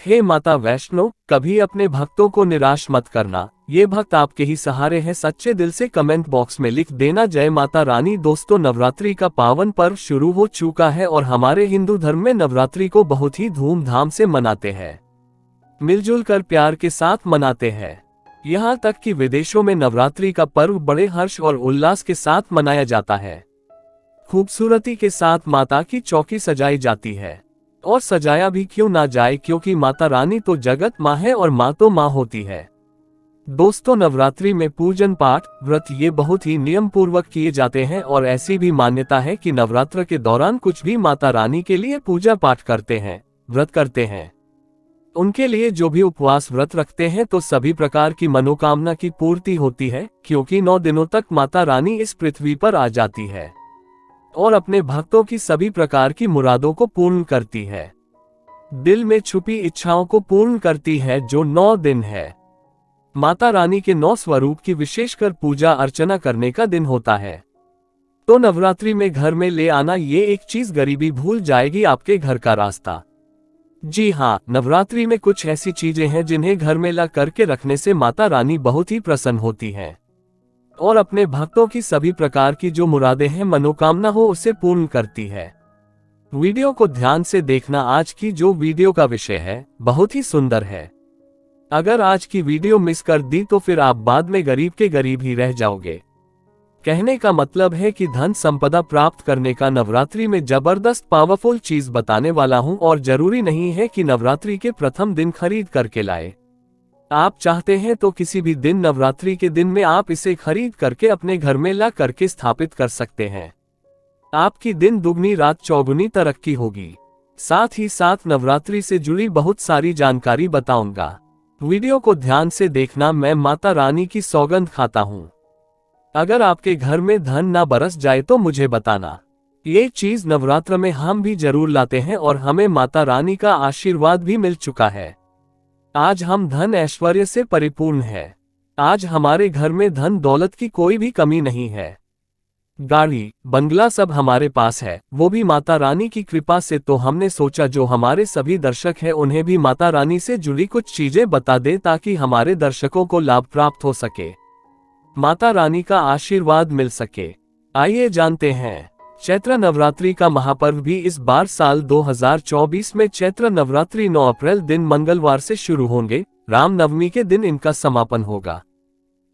हे माता वैष्णो, कभी अपने भक्तों को निराश मत करना, ये भक्त आपके ही सहारे हैं। सच्चे दिल से कमेंट बॉक्स में लिख देना जय माता रानी। दोस्तों, नवरात्रि का पावन पर्व शुरू हो चुका है और हमारे हिंदू धर्म में नवरात्रि को बहुत ही धूमधाम से मनाते हैं, मिलजुल कर प्यार के साथ मनाते हैं। यहाँ तक कि विदेशों में नवरात्रि का पर्व बड़े हर्ष और उल्लास के साथ मनाया जाता है। खूबसूरती के साथ माता की चौकी सजाई जाती है, और सजाया भी क्यों ना जाए, क्योंकि माता रानी तो जगत माँ है और माँ तो माँ होती है। दोस्तों, नवरात्रि में पूजन पाठ व्रत ये बहुत ही नियम पूर्वक किए जाते हैं और ऐसी भी मान्यता है कि नवरात्र के दौरान कुछ भी माता रानी के लिए पूजा पाठ करते हैं, व्रत करते हैं, उनके लिए जो भी उपवास व्रत रखते हैं तो सभी प्रकार की मनोकामना की पूर्ति होती है, क्योंकि 9 दिनों तक माता रानी इस पृथ्वी पर आ जाती है और अपने भक्तों की सभी प्रकार की मुरादों को पूर्ण करती है, दिल में छुपी इच्छाओं को पूर्ण करती है। जो 9 दिन है, माता रानी के 9 स्वरूप की विशेषकर पूजा अर्चना करने का दिन होता है। तो नवरात्रि में घर में ले आना ये एक चीज गरीबी भूल जाएगी आपके घर का रास्ता। जी हाँ, नवरात्रि में कुछ ऐसी चीजें हैं जिन्हें घर में ला करके रखने से माता रानी बहुत ही प्रसन्न होती हैं और अपने भक्तों की सभी प्रकार की जो मुरादें हैं, मनोकामना हो, उसे पूर्ण करती है। वीडियो को ध्यान से देखना। आज की जो वीडियो का विषय है बहुत ही सुंदर है। अगर आज की वीडियो मिस कर दी तो फिर आप बाद में गरीब के गरीब ही रह जाओगे। कहने का मतलब है कि धन संपदा प्राप्त करने का नवरात्रि में जबरदस्त पावरफुल चीज बताने वाला हूं, और जरूरी नहीं है कि नवरात्रि के प्रथम दिन खरीद करके लाए। आप चाहते हैं तो किसी भी दिन नवरात्रि के दिन में आप इसे खरीद करके अपने घर में ला करके स्थापित कर सकते हैं। आपकी दिन दुगनी रात चौगुनी तरक्की होगी। साथ ही साथ नवरात्रि से जुड़ी बहुत सारी जानकारी बताऊंगा। वीडियो को ध्यान से देखना। मैं माता रानी की सौगंध खाता हूं, अगर आपके घर में धन ना बरस जाए तो मुझे बताना। ये चीज नवरात्र में हम भी जरूर लाते हैं और हमें माता रानी का आशीर्वाद भी मिल चुका है। आज हम धन ऐश्वर्य से परिपूर्ण है। आज हमारे घर में धन दौलत की कोई भी कमी नहीं है। गाड़ी बंगला सब हमारे पास है, वो भी माता रानी की कृपा से। तो हमने सोचा जो हमारे सभी दर्शक हैं उन्हें भी माता रानी से जुड़ी कुछ चीजें बता दें, ताकि हमारे दर्शकों को लाभ प्राप्त हो सके, माता रानी का आशीर्वाद मिल सके। आइए जानते हैं। चैत्र नवरात्रि का महापर्व भी इस बार साल 2024 में चैत्र नवरात्रि 9 अप्रैल दिन मंगलवार से शुरू होंगे। रामनवमी के दिन इनका समापन होगा।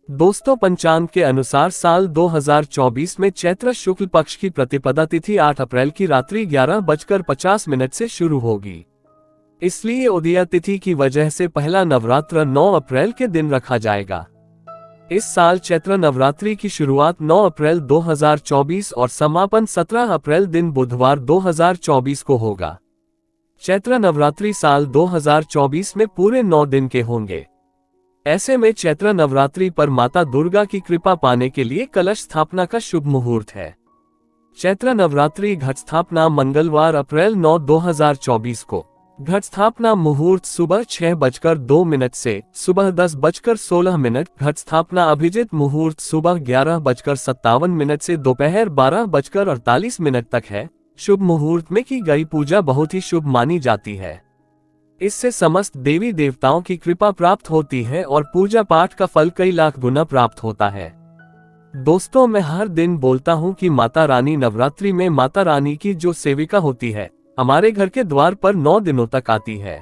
दोस्तों, पंचांग के अनुसार साल 2024 में चैत्र शुक्ल पक्ष की प्रतिपदा तिथि 8 अप्रैल की रात्रि 11:50 से शुरू होगी। इसलिए उदया तिथि की वजह से पहला नवरात्र 9 अप्रैल के दिन रखा जाएगा। इस साल चैत्र नवरात्रि की शुरुआत 9 अप्रैल 2024 और समापन 17 अप्रैल दिन बुधवार 2024 को होगा। चैत्र नवरात्रि साल 2024 में पूरे 9 दिन के होंगे। ऐसे में चैत्र नवरात्रि पर माता दुर्गा की कृपा पाने के लिए कलश स्थापना का शुभ मुहूर्त है। चैत्र नवरात्रि घट स्थापना मंगलवार अप्रैल 9, 2024 को। घट स्थापना मुहूर्त सुबह 6:02 से सुबह 10:16। घट स्थापना अभिजित मुहूर्त सुबह 11:57 से दोपहर 12:48 तक है। शुभ मुहूर्त में की गई पूजा बहुत ही शुभ मानी जाती है। इससे समस्त देवी देवताओं की कृपा प्राप्त होती है और पूजा पाठ का फल कई लाख गुना प्राप्त होता है। दोस्तों, मैं हर दिन बोलता हूँ कि माता रानी नवरात्रि में माता रानी की जो सेविका होती है हमारे घर के द्वार पर 9 दिनों तक आती है।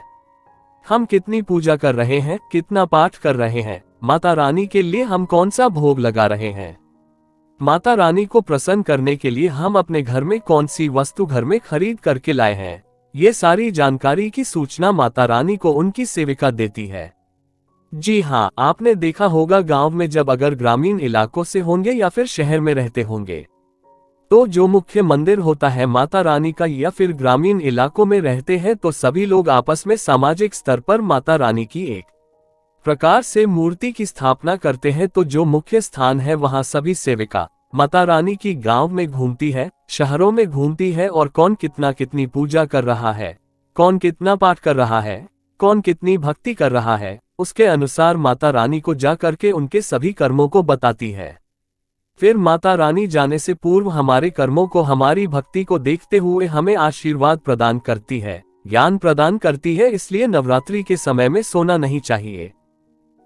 हम कितनी पूजा कर रहे हैं, कितना पाठ कर रहे हैं, माता रानी के लिए हम कौन सा भोग लगा रहे हैं, माता रानी को प्रसन्न करने के लिए हम अपने घर में कौन सी वस्तु घर में खरीद करके लाए हैं, ये सारी जानकारी की सूचना माता रानी को उनकी सेविका देती है। जी हाँ, आपने देखा होगा गांव में जब अगर ग्रामीण इलाकों से होंगे या फिर शहर में रहते होंगे तो जो मुख्य मंदिर होता है माता रानी का, या फिर ग्रामीण इलाकों में रहते हैं तो सभी लोग आपस में सामाजिक स्तर पर माता रानी की एक प्रकार से मूर्ति की स्थापना करते हैं। तो जो मुख्य स्थान है वहां सभी सेविका माता रानी की गांव में घूमती है, शहरों में घूमती है और कौन कितना कितनी पूजा कर रहा है, कौन कितना पाठ कर रहा है, कौन कितनी भक्ति कर रहा है, उसके अनुसार माता रानी को जा करके उनके सभी कर्मों को बताती है। फिर माता रानी जाने से पूर्व हमारे कर्मों को, हमारी भक्ति को देखते हुए हमें आशीर्वाद प्रदान करती है ज्ञान प्रदान करती है, इसलिए नवरात्रि के समय में सोना नहीं चाहिए।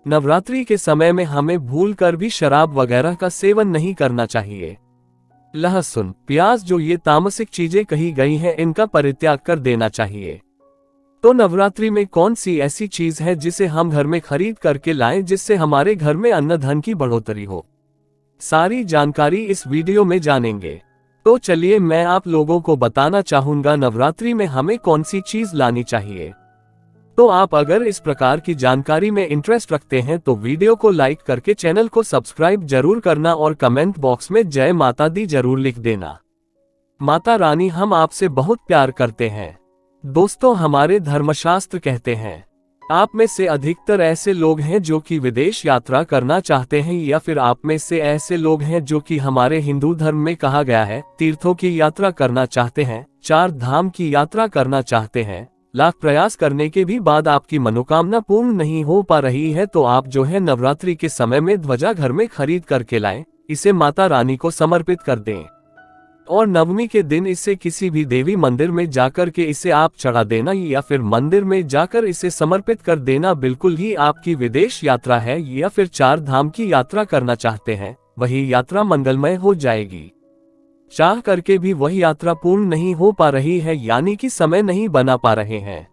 नवरात्रि के समय में हमें भूलकर भी शराब वगैरह का सेवन नहीं करना चाहिए। लहसुन, प्याज, जो ये तामसिक चीजें कही गई हैं, इनका परित्याग कर देना चाहिए। तो नवरात्रि में कौन सी ऐसी चीज है जिसे हम घर में खरीद करके लाएं जिससे हमारे घर में अन्न धन की बढ़ोतरी हो? सारी जानकारी इस वीडियो में जानेंगे। तो चलिए मैं आप लोगों को बताना चाहूंगा नवरात्रि में हमें कौन सी चीज लानी चाहिए। तो आप अगर इस प्रकार की जानकारी में इंटरेस्ट रखते हैं तो वीडियो को लाइक करके चैनल को सब्सक्राइब जरूर करना और कमेंट बॉक्स में जय माता दी जरूर लिख देना। माता रानी, हम आपसे बहुत प्यार करते हैं। दोस्तों, हमारे धर्मशास्त्र कहते हैं आप में से अधिकतर ऐसे लोग हैं जो कि विदेश यात्रा करना चाहते हैं, या फिर आप में से ऐसे लोग हैं जो कि हमारे हिंदू धर्म में कहा गया है तीर्थों की यात्रा करना चाहते हैं, 4 धाम की यात्रा करना चाहते हैं। लाख प्रयास करने के भी बाद आपकी मनोकामना पूर्ण नहीं हो पा रही है, तो आप जो है नवरात्रि के समय में ध्वजा घर में खरीद करके लाएं, इसे माता रानी को समर्पित कर दें और नवमी के दिन इसे किसी भी देवी मंदिर में जाकर के इसे आप चढ़ा देना, या फिर मंदिर में जाकर इसे समर्पित कर देना। बिल्कुल ही आपकी विदेश यात्रा है या फिर 4 धाम की यात्रा करना चाहते हैं, वही यात्रा मंगलमय हो जाएगी। चाह करके भी वही यात्रा पूर्ण नहीं हो पा रही है, यानी कि समय नहीं बना पा रहे हैं,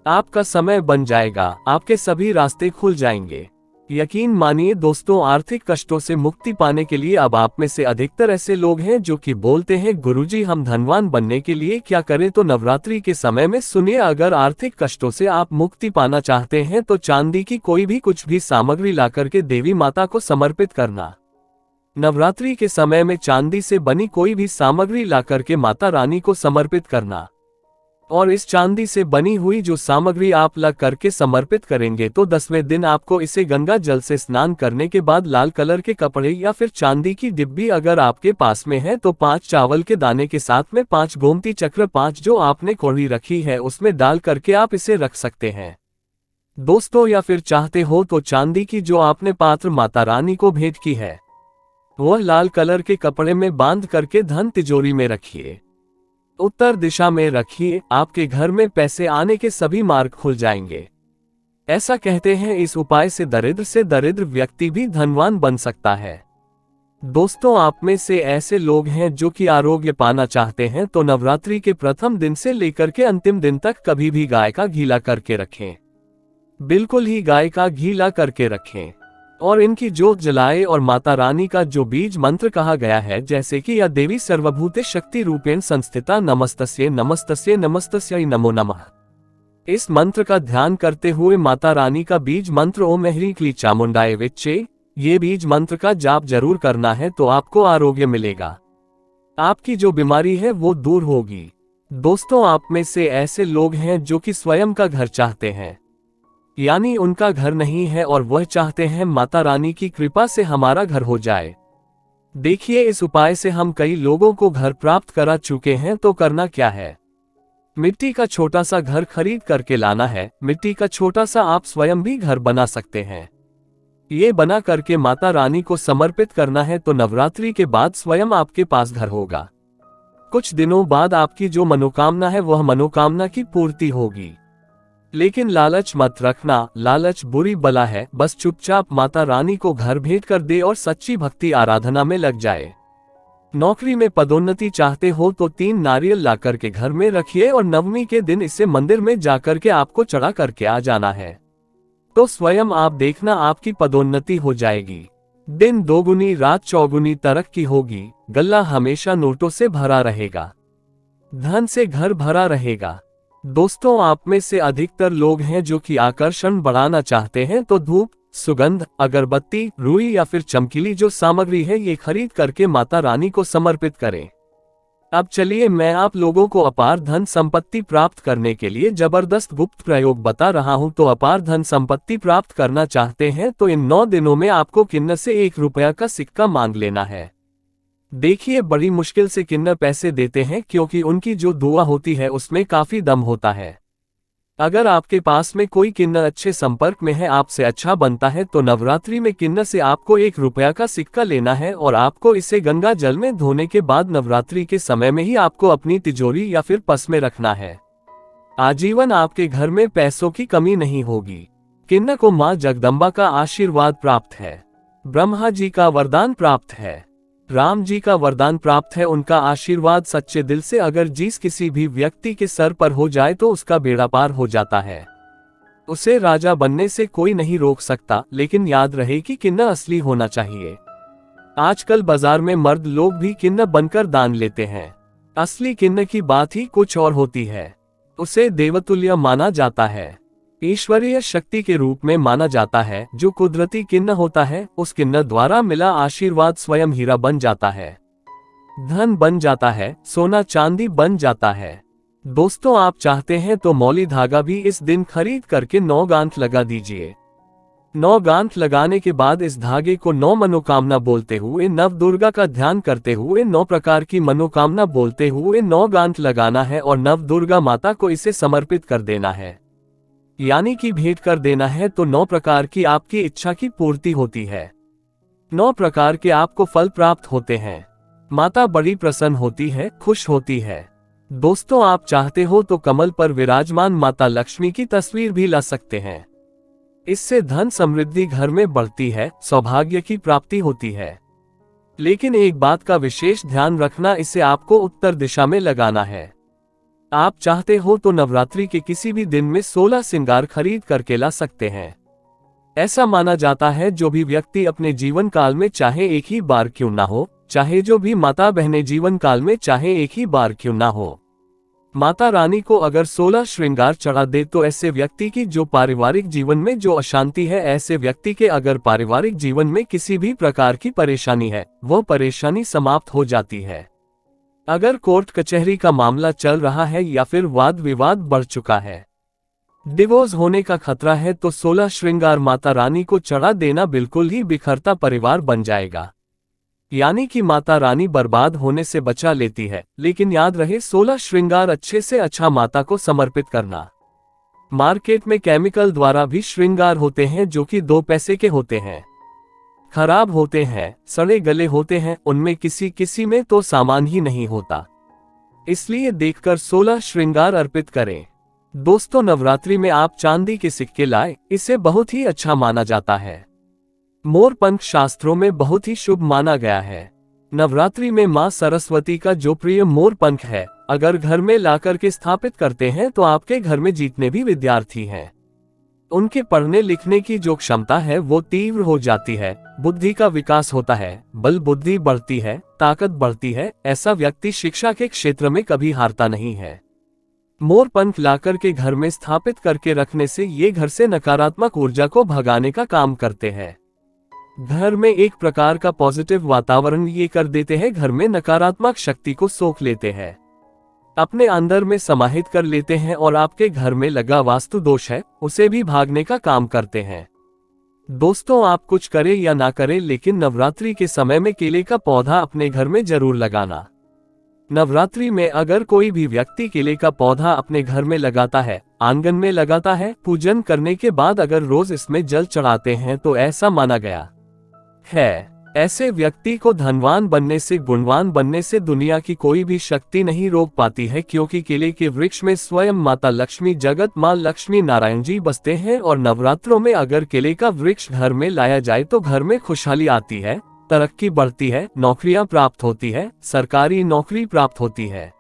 आपका समय बन जाएगा, आपके सभी रास्ते खुल जाएंगे। यकीन मानिए दोस्तों, आर्थिक कष्टों से मुक्ति पाने के लिए अब आप में से अधिकतर ऐसे लोग हैं जो कि बोलते हैं गुरुजी हम धनवान बनने के लिए क्या करें। तो नवरात्रि के समय में सुनिए, अगर आर्थिक कष्टों से आप मुक्ति पाना चाहते हैं तो चांदी की कोई भी कुछ भी सामग्री लाकर के देवी माता को समर्पित करना। नवरात्रि के समय में चांदी से बनी कोई भी सामग्री लाकर के माता रानी को समर्पित करना, और इस चांदी से बनी हुई जो सामग्री आप ला करके समर्पित करेंगे तो 10वें दिन आपको इसे गंगा जल से स्नान करने के बाद लाल कलर के कपड़े या फिर चांदी की डिब्बी अगर आपके पास में है तो 5 चावल के दाने के साथ में 5 गोमती चक्र 5 जो आपने कौड़ी रखी है उसमें डाल करके आप इसे रख सकते हैं दोस्तों। या फिर चाहते हो तो चांदी की जो आपने पात्र माता रानी को भेंट की है वह लाल कलर के कपड़े में बांध करके धन तिजोरी में रखिए, उत्तर दिशा में रखिए, आपके घर में पैसे आने के सभी मार्ग खुल जाएंगे। ऐसा कहते हैं इस उपाय से दरिद्र व्यक्ति भी धनवान बन सकता है। दोस्तों, आप में से ऐसे लोग हैं जो कि आरोग्य पाना चाहते हैं तो नवरात्रि के प्रथम दिन से लेकर के अंतिम दिन तक कभी भी गाय का घी ला करके रखें, बिल्कुल ही गाय का घी ला करके रखें और इनकी जोत जलाए और माता रानी का जो बीज मंत्र कहा गया है जैसे कि या देवी सर्वभूते शक्ति रूपेण संस्थिता नमस्तस्यै नमस्तस्यै नमस्तस्यै नमो नमः, इस मंत्र का ध्यान करते हुए माता रानी का बीज मंत्र ओम ह्रीं क्लीं चामुंडाय विच्चे, ये बीज मंत्र का जाप जरूर करना है तो आपको आरोग्य मिलेगा, आपकी जो बीमारी है वो दूर होगी। दोस्तों, आप में से ऐसे लोग हैं जो कि स्वयं का घर चाहते हैं, यानी उनका घर नहीं है और वह चाहते हैं माता रानी की कृपा से हमारा घर हो जाए। देखिए, इस उपाय से हम कई लोगों को घर प्राप्त करा चुके हैं। तो करना क्या है, मिट्टी का छोटा सा घर खरीद करके लाना है। मिट्टी का छोटा सा आप स्वयं भी घर बना सकते हैं, ये बना करके माता रानी को समर्पित करना है तो नवरात्रि के बाद स्वयं आपके पास घर होगा। कुछ दिनों बाद आपकी जो मनोकामना है वह मनोकामना की पूर्ति होगी। लेकिन लालच मत रखना, लालच बुरी बला है। बस चुपचाप माता रानी को घर भेंट कर दे और सच्ची भक्ति आराधना में लग जाए। नौकरी में पदोन्नति चाहते हो तो 3 नारियल ला करके घर में रखिए और नवमी के दिन इसे मंदिर में जाकर के आपको चढ़ा करके आ जाना है, तो स्वयं आप देखना आपकी पदोन्नति हो जाएगी। दिन दोगुनी रात चौगुनी तरक्की होगी। गल्ला हमेशा नोटों से भरा रहेगा, धन से घर भरा रहेगा। दोस्तों, आप में से अधिकतर लोग हैं जो कि आकर्षण बढ़ाना चाहते हैं तो धूप, सुगंध, अगरबत्ती, रुई या फिर चमकीली जो सामग्री है ये खरीद करके माता रानी को समर्पित करें। अब चलिए मैं आप लोगों को अपार धन संपत्ति प्राप्त करने के लिए जबरदस्त गुप्त प्रयोग बता रहा हूं। तो अपार धन संपत्ति प्राप्त करना चाहते हैं तो इन 9 दिनों में आपको किन्नर से 1 रुपया का सिक्का मांग लेना है। देखिए, बड़ी मुश्किल से किन्नर पैसे देते हैं क्योंकि उनकी जो दुआ होती है उसमें काफी दम होता है। अगर आपके पास में कोई किन्नर अच्छे संपर्क में है, आपसे अच्छा बनता है, तो नवरात्रि में किन्नर से आपको 1 रुपया का सिक्का लेना है और आपको इसे गंगा जल में धोने के बाद नवरात्रि के समय में ही आपको अपनी तिजोरी या फिर पर्स में रखना है। आजीवन आपके घर में पैसों की कमी नहीं होगी। किन्न को मां जगदम्बा का आशीर्वाद प्राप्त है। ब्रह्मा जी का वरदान प्राप्त है। राम जी का वरदान प्राप्त है। उनका आशीर्वाद सच्चे दिल से अगर जिस किसी भी व्यक्ति के सर पर हो जाए तो उसका बेड़ा पार हो जाता है। उसे राजा बनने से कोई नहीं रोक सकता, लेकिन याद रहे कि किन्न असली होना चाहिए। आजकल बाजार में मर्द लोग भी किन्न बनकर दान लेते हैं। असली किन्न की बात ही कुछ और होती है। उसे देवतुल्य माना जाता है, ईश्वरीय शक्ति के रूप में माना जाता है। जो कुदरती किन्न होता है, उस किन्न द्वारा मिला आशीर्वाद स्वयं हीरा बन जाता है, धन बन जाता है, सोना चांदी बन जाता है। दोस्तों, आप चाहते हैं तो मौली धागा भी इस दिन खरीद करके 9 गांठ लगा दीजिए। 9 गांठ लगाने के बाद इस धागे को 9 मनोकामना बोलते हुए, नव दुर्गा का ध्यान करते हुए, 9 प्रकार की मनोकामना बोलते हुए 9 गांठ लगाना है और नव दुर्गा माता को इसे समर्पित कर देना है, यानी कि भेंट कर देना है। तो 9 प्रकार की आपकी इच्छा की पूर्ति होती है। 9 प्रकार के आपको फल प्राप्त होते हैं। माता बड़ी प्रसन्न होती है, खुश होती है। दोस्तों, आप चाहते हो तो कमल पर विराजमान माता लक्ष्मी की तस्वीर भी ला सकते हैं। इससे धन समृद्धि घर में बढ़ती है, सौभाग्य की प्राप्ति होती है। लेकिन एक बात का विशेष ध्यान रखना, इसे आपको उत्तर दिशा में लगाना है। आप चाहते हो तो नवरात्रि के किसी भी दिन में 16 श्रृंगार खरीद करके ला सकते हैं। ऐसा माना जाता है जो भी व्यक्ति अपने जीवन काल में चाहे एक ही बार क्यों ना हो, चाहे जो भी माता बहनें जीवन काल में चाहे एक ही बार क्यों ना हो, माता रानी को अगर 16 श्रृंगार चढ़ा दे तो ऐसे व्यक्ति की जो पारिवारिक जीवन में जो अशांति है, ऐसे व्यक्ति के अगर पारिवारिक जीवन में किसी भी प्रकार की परेशानी है, वो परेशानी समाप्त हो जाती है। अगर कोर्ट कचहरी का मामला चल रहा है या फिर वाद विवाद बढ़ चुका है, डिवोर्स होने का खतरा है, तो 16 श्रृंगार माता रानी को चढ़ा देना बिल्कुल ही बिखरता परिवार बन जाएगा। यानी कि माता रानी बर्बाद होने से बचा लेती है। लेकिन याद रहे, 16 श्रृंगार अच्छे से अच्छा माता को समर्पित करना। मार्केट में केमिकल द्वारा भी श्रृंगार होते हैं जो कि 2 पैसे के होते हैं, खराब होते हैं, सड़े गले होते हैं, उनमें किसी किसी में तो सामान ही नहीं होता। इसलिए देखकर 16 श्रृंगार अर्पित करें। दोस्तों, नवरात्रि में आप चांदी के सिक्के लाए, इसे बहुत ही अच्छा माना जाता है। मोरपंख शास्त्रों में बहुत ही शुभ माना गया है। नवरात्रि में मां सरस्वती का जो प्रिय मोरपंख है, अगर घर में लाकर के स्थापित करते हैं तो आपके घर में जितने भी विद्यार्थी हैं, उनके पढ़ने लिखने की जो क्षमता है वो तीव्र हो जाती है, बुद्धि का विकास होता है, बल बुद्धि बढ़ती है, ताकत बढ़ती है। ऐसा व्यक्ति शिक्षा के क्षेत्र में कभी हारता नहीं है। मोरपंख लाकर के घर में स्थापित करके रखने से ये घर से नकारात्मक ऊर्जा को भगाने का काम करते हैं। घर में एक प्रकार का पॉजिटिव वातावरण ये कर देते हैं, घर में नकारात्मक शक्ति को सोख लेते हैं, अपने अंदर में समाहित कर लेते हैं और आपके घर में लगा वास्तु दोष है उसे भी भागने का काम करते हैं। दोस्तों, आप कुछ करें या ना करें, लेकिन नवरात्रि के समय में केले का पौधा अपने घर में जरूर लगाना। नवरात्रि में अगर कोई भी व्यक्ति केले का पौधा अपने घर में लगाता है, आंगन में लगाता है, पूजन करने के बाद अगर रोज इसमें जल चढ़ाते हैं तो ऐसा माना गया है, ऐसे व्यक्ति को धनवान बनने से, गुणवान बनने से दुनिया की कोई भी शक्ति नहीं रोक पाती है, क्योंकि केले के वृक्ष में स्वयं माता लक्ष्मी, जगत मां लक्ष्मी नारायण जी बसते हैं। और नवरात्रों में अगर केले का वृक्ष घर में लाया जाए तो घर में खुशहाली आती है, तरक्की बढ़ती है, नौकरियां प्राप्त होती है, सरकारी नौकरी प्राप्त होती है।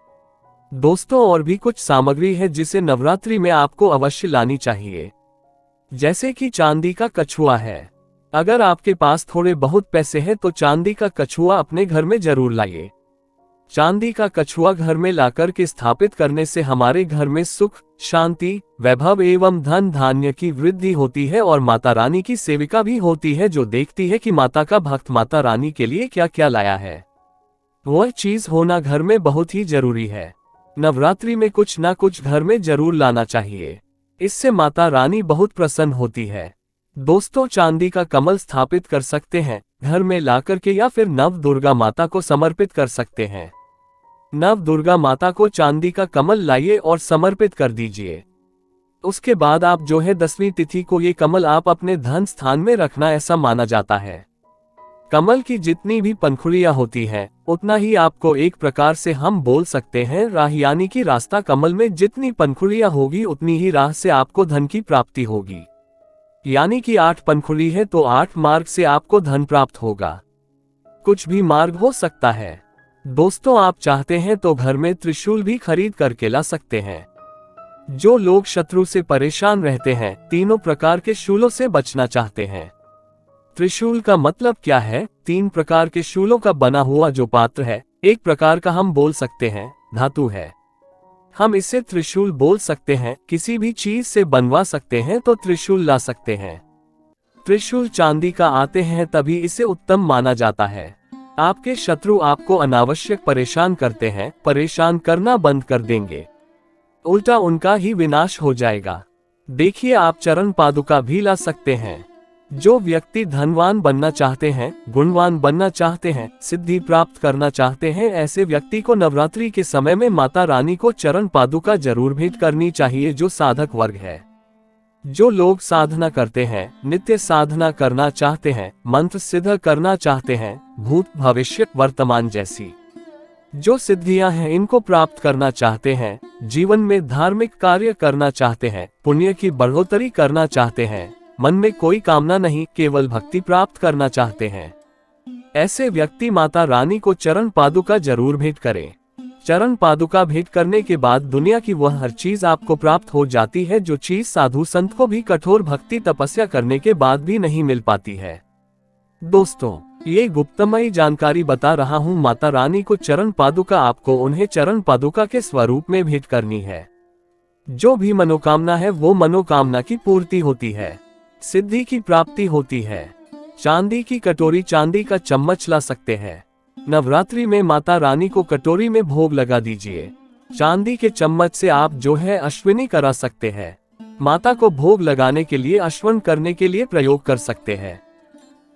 दोस्तों, और भी कुछ सामग्री है जिसे नवरात्रि में आपको अवश्य लानी चाहिए, जैसे कि चांदी का कछुआ है। अगर आपके पास थोड़े बहुत पैसे हैं तो चांदी का कछुआ अपने घर में जरूर लाइए। चांदी का कछुआ घर में लाकर के स्थापित करने से हमारे घर में सुख, शांति, वैभव एवं धन धान्य की वृद्धि होती है और माता रानी की सेविका भी होती है, जो देखती है कि माता का भक्त माता रानी के लिए क्या क्या लाया है। वह चीज होना घर में बहुत ही जरूरी है। नवरात्रि में कुछ ना कुछ घर में जरूर लाना चाहिए, इससे माता रानी बहुत प्रसन्न होती है। दोस्तों, चांदी का कमल स्थापित कर सकते हैं घर में लाकर के, या फिर नव दुर्गा माता को समर्पित कर सकते हैं। नव दुर्गा माता को चांदी का कमल लाइए और समर्पित कर दीजिए। उसके बाद आप जो है 10वीं तिथि को ये कमल आप अपने धन स्थान में रखना, ऐसा माना जाता है। कमल की जितनी भी पंखुड़ियां होती हैं, उतना ही आपको एक प्रकार से हम बोल सकते हैं राह, यानी कि रास्ता। कमल में जितनी पंखुड़ियां होगी उतनी ही राह से आपको धन की प्राप्ति होगी। यानी कि 8 पंखुड़ी है तो 8 मार्ग से आपको धन प्राप्त होगा। कुछ भी मार्ग हो सकता है। दोस्तों, आप चाहते हैं तो घर में त्रिशूल भी खरीद करके ला सकते हैं। जो लोग शत्रु से परेशान रहते हैं, तीनों प्रकार के शूलों से बचना चाहते हैं। त्रिशूल का मतलब क्या है? 3 प्रकार के शूलों का बना हुआ जो पात्र है, एक प्रकार का हम बोल सकते हैं धातु है, हम इसे त्रिशूल बोल सकते हैं। किसी भी चीज से बनवा सकते हैं तो त्रिशूल ला सकते हैं। त्रिशूल चांदी का आते हैं तभी इसे उत्तम माना जाता है। आपके शत्रु आपको अनावश्यक परेशान करते हैं, परेशान करना बंद कर देंगे, उल्टा उनका ही विनाश हो जाएगा। देखिए, आप चरण पादुका भी ला सकते हैं। जो व्यक्ति धनवान बनना चाहते हैं, गुणवान बनना चाहते हैं, सिद्धि प्राप्त करना चाहते हैं, ऐसे व्यक्ति को नवरात्रि के समय में माता रानी को चरण पादुका जरूर भेंट करनी चाहिए। जो साधक वर्ग है, जो लोग साधना करते हैं, नित्य साधना करना चाहते हैं, मंत्र सिद्ध करना चाहते हैं, भूत भविष्य वर्तमान जैसी जो सिद्धियां हैं इनको प्राप्त करना चाहते हैं, जीवन में धार्मिक कार्य करना चाहते हैं, पुण्य की बढ़ोतरी करना चाहते हैं, मन में कोई कामना नहीं, केवल भक्ति प्राप्त करना चाहते हैं, ऐसे व्यक्ति माता रानी को चरण पादुका जरूर भेंट करें। चरण पादुका भेंट करने के बाद दुनिया की वह हर चीज आपको प्राप्त हो जाती है, जो चीज साधु संत को भी कठोर भक्ति तपस्या करने के बाद भी नहीं मिल पाती है। दोस्तों, ये गुप्तमयी जानकारी बता रहा हूँ। माता रानी को चरण पादुका आपको उन्हें चरण पादुका के स्वरूप में भेंट करनी है। जो भी मनोकामना है वो मनोकामना की पूर्ति होती है, सिद्धि की प्राप्ति होती है। चांदी की कटोरी, चांदी का चम्मच ला सकते हैं। नवरात्रि में माता रानी को कटोरी में भोग लगा दीजिए। चांदी के चम्मच से आप जो है अश्विनी करा सकते हैं। माता को भोग लगाने के लिए, अश्वन करने के लिए प्रयोग कर सकते हैं।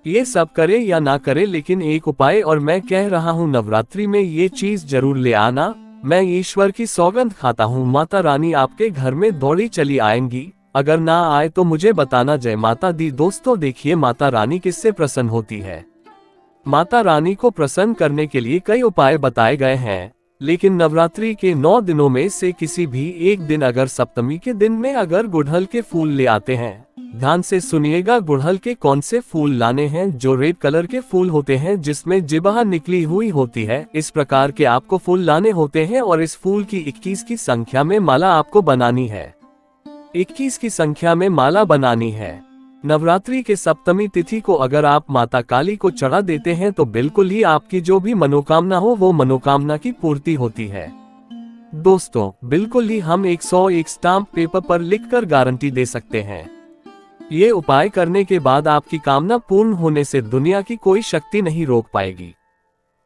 ये सब करे या ना करे, लेकिन एक उपाय और मैं कह रहा हूँ, नवरात्रि में ये चीज जरूर ले आना। मैं ईश्वर की सौगंध खाता हूँ, माता रानी आपके घर में दौड़ी चली आएंगी। अगर ना आए तो मुझे बताना। जय माता दी। दोस्तों, देखिए माता रानी किससे प्रसन्न होती है। माता रानी को प्रसन्न करने के लिए कई उपाय बताए गए हैं, लेकिन नवरात्रि के 9 दिनों में से किसी भी एक दिन, अगर सप्तमी के दिन में अगर गुड़हल के फूल ले आते हैं, ध्यान से सुनिएगा, गुड़हल के कौन से फूल लाने हैं? जो रेड कलर के फूल होते हैं जिसमें जिबा निकली हुई होती है, इस प्रकार के आपको फूल लाने होते हैं और इस फूल की 21 की संख्या में माला आपको बनानी है। 21 की संख्या में माला बनानी है। नवरात्रि के सप्तमी तिथि को अगर आप माता काली को चढ़ा देते हैं तो बिल्कुल ही आपकी जो भी मनोकामना हो वो मनोकामना की पूर्ति होती है। दोस्तों, बिल्कुल ही हम 101 स्टाम्प पेपर पर लिखकर गारंटी दे सकते हैं। ये उपाय करने के बाद आपकी कामना पूर्ण होने से दुनिया की कोई शक्ति नहीं रोक पाएगी।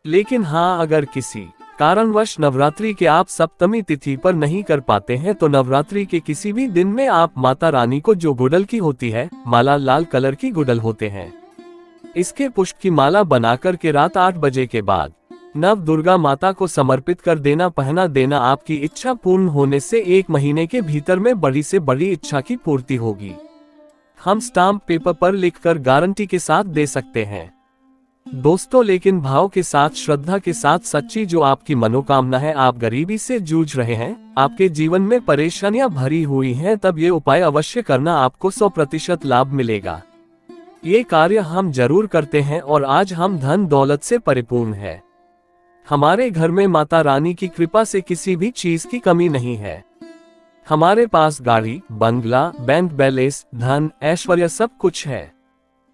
लेकिन हाँ, अगर किसी कारणवश नवरात्रि के आप सप्तमी तिथि पर नहीं कर पाते हैं तो नवरात्रि के किसी भी दिन में आप माता रानी को, जो गुड़हल की होती है माला, लाल कलर की गुड़हल होते हैं, इसके पुष्प की माला बनाकर के रात 8 बजे के बाद नव दुर्गा माता को समर्पित कर देना, पहना देना। आपकी इच्छा पूर्ण होने से 1 महीने के भीतर में बड़ी से बड़ी इच्छा की पूर्ति होगी। हम स्टाम्प पेपर पर लिखकर गारंटी के साथ दे सकते हैं। दोस्तों, लेकिन भाव के साथ, श्रद्धा के साथ, सच्ची जो आपकी मनोकामना है, आप गरीबी से जूझ रहे हैं, आपके जीवन में परेशानियां भरी हुई हैं, तब ये उपाय अवश्य करना, आपको 100% लाभ मिलेगा। ये कार्य हम जरूर करते हैं और आज हम धन दौलत से परिपूर्ण है। हमारे घर में माता रानी की कृपा से किसी भी चीज की कमी नहीं है। हमारे पास गाड़ी, बंगला, बैंक बैलेंस, धन, ऐश्वर्य सब कुछ है।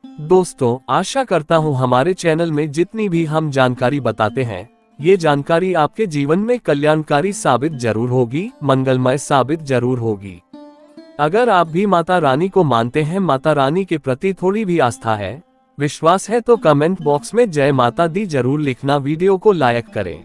दोस्तों, आशा करता हूँ हमारे चैनल में जितनी भी हम जानकारी बताते हैं, ये जानकारी आपके जीवन में कल्याणकारी साबित जरूर होगी, मंगलमय साबित जरूर होगी। अगर आप भी माता रानी को मानते हैं, माता रानी के प्रति थोड़ी भी आस्था है, विश्वास है, तो कमेंट बॉक्स में जय माता दी जरूर लिखना। वीडियो को लाइक करें,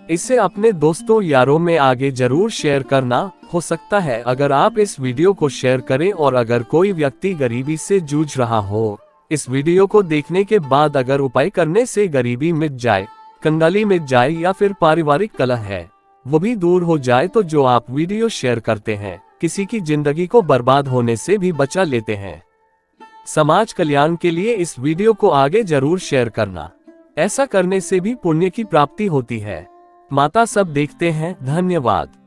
इसे अपने दोस्तों यारों में आगे जरूर शेयर करना। हो सकता है अगर आप इस वीडियो को शेयर करें और अगर कोई व्यक्ति गरीबी से जूझ रहा हो, इस वीडियो को देखने के बाद अगर उपाय करने से गरीबी मिट जाए, कंगाली मिट जाए या फिर पारिवारिक कलह है वो भी दूर हो जाए, तो जो आप वीडियो शेयर करते हैं किसी की जिंदगी को बर्बाद होने से भी बचा लेते हैं। समाज कल्याण के लिए इस वीडियो को आगे जरूर शेयर करना। ऐसा करने से भी पुण्य की प्राप्ति होती है। माता सब देखते हैं। धन्यवाद।